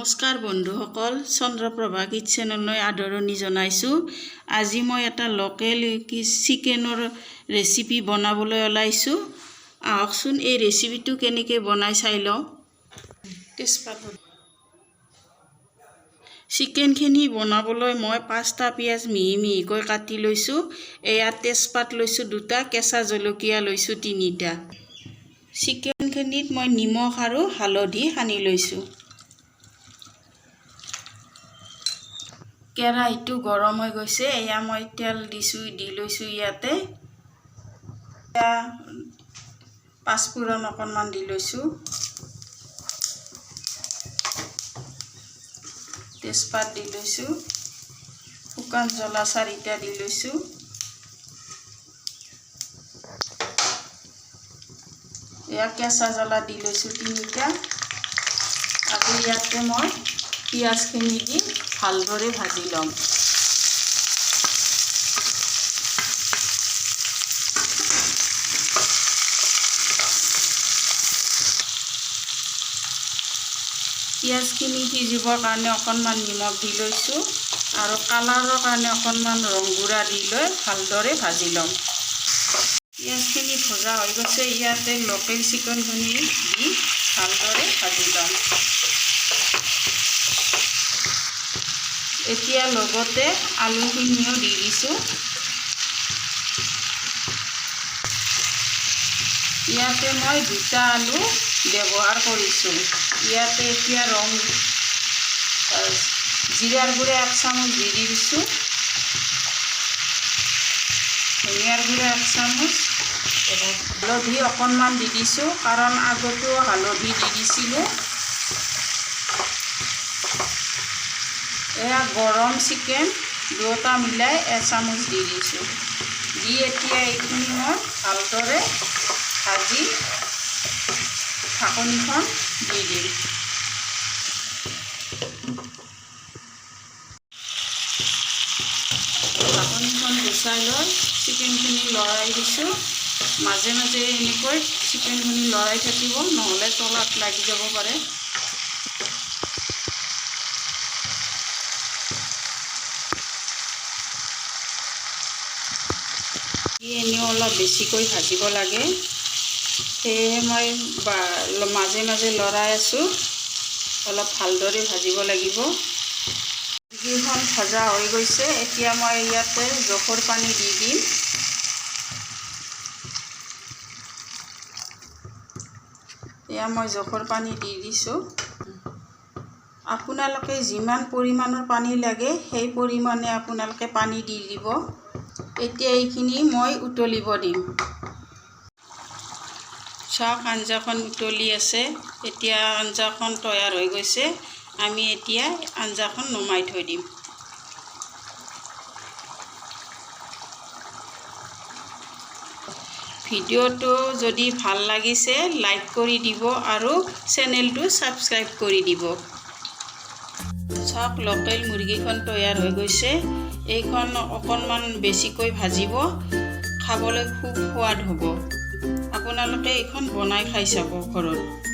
নমস্কাৰ বন্ধুসকল, চন্দ্ৰপ্ৰভা কিটচেনলৈ আদৰণি জনাইছোঁ। আজি মই এটা লোকেল চিকেনৰ ৰেচিপি বনাবলৈ ওলাইছোঁ। আহকচোন এই ৰেচিপিটো কেনেকৈ বনাই চাই লওঁ। তেজপাত চিকেনখিনি বনাবলৈ মই 5টা পিঁয়াজ মিহি মিহিকৈ কাটি লৈছোঁ। এয়া তেজপাত লৈছোঁ 2টা, কেঁচা জলকীয়া লৈছোঁ 3টা। চিকেনখিনিত মই নিমখ আৰু হালধি সানি লৈছোঁ। কেৰাহীটো গৰম হৈ গৈছে। এয়া মই তেল দি লৈছোঁ ইয়াতে। পাঁচফোৰণ অকণমান দি লৈছোঁ। তেজপাত দি লৈছোঁ। শুকান জ্বলা 4টা দি লৈছোঁ। এয়া কেঁচা জ্বলা দি লৈছোঁ 3টা। আৰু ইয়াতে মই পিঁয়াজখিনি দি ভালদৰে ভাজি ল'ম। পিঁয়াজখিনি সিজিবৰ কাৰণে অকণমান নিমখ দি লৈছোঁ আৰু কালাৰৰ কাৰণে অকণমান ৰং গুড়া দি লৈ ভালদৰে ভাজি ল'ম। পিঁয়াজখিনি ভজা হৈ গৈছে। ইয়াতে লোকেল চিকেনখিনি দি ভালদৰে ভাজি ল'ম। এতিয়া লগতে আলুখিনিও দি দিছোঁ। ইয়াতে মই 2টা আলু ব্যৱহাৰ কৰিছোঁ। ইয়াতে এতিয়া জিৰাৰ গুড়া 1 চামুচ দি দিছোঁ। ধনিয়াৰ গুড়া 1 চামুচ, হালধি অকণমান দি দিছোঁ, কাৰণ আগতেও হালধি দি দিছিলোঁ। এয়া গৰম চিকেন 2টা মিলাই 1 চামুচ দি দিছোঁ। দি এতিয়া এইখিনি মই ভালদৰে ভাজি ঢাকনিখন দি দিম। ঢাকনিখন গুচাই লৈ চিকেনখিনি লৰাই দিছোঁ। মাজে মাজে এনেকৈ চিকেনখিনি লৰাই থাকিব, নহ'লে তলাত লাগি যাব পাৰে। এনেও অলপ বেছিকৈ ভাজিব লাগে, সেয়েহে মই মাজে মাজে লৰাই আছোঁ। অলপ ভালদৰে ভাজিব লাগিব। মুৰ্গীখন ভজা হৈ গৈছে। এতিয়া মই ইয়াতে জোখৰ পানী দি দিম। এয়া মই জোখৰ পানী দি দিছোঁ। আপোনালোকে যিমান পৰিমাণৰ পানী লাগে সেই পৰিমাণে আপোনালোকে পানী দি দিব। এতিয়া এইখিনি মই উতলিব দিম। চাওক, আঞ্জাখন উতলি আছে। এতিয়া আঞ্জাখন তৈয়াৰ হৈ গৈছে। আমি এতিয়া আঞ্জাখন নমাই থৈ দিম। ভিডিঅ'টো যদি ভাল লাগিছে লাইক কৰি দিব আৰু চেনেলটো ছাবস্ক্ৰাইব কৰি দিব। চাওক, লোকেল মুৰ্গীখন তৈয়াৰ হৈ গৈছে। এইখন অকণমান বেছিকৈ ভাজিব, খাবলৈ খুব সোৱাদ হ'ব। আপোনালোকে এইখন বনাই খাই চাব ঘৰত।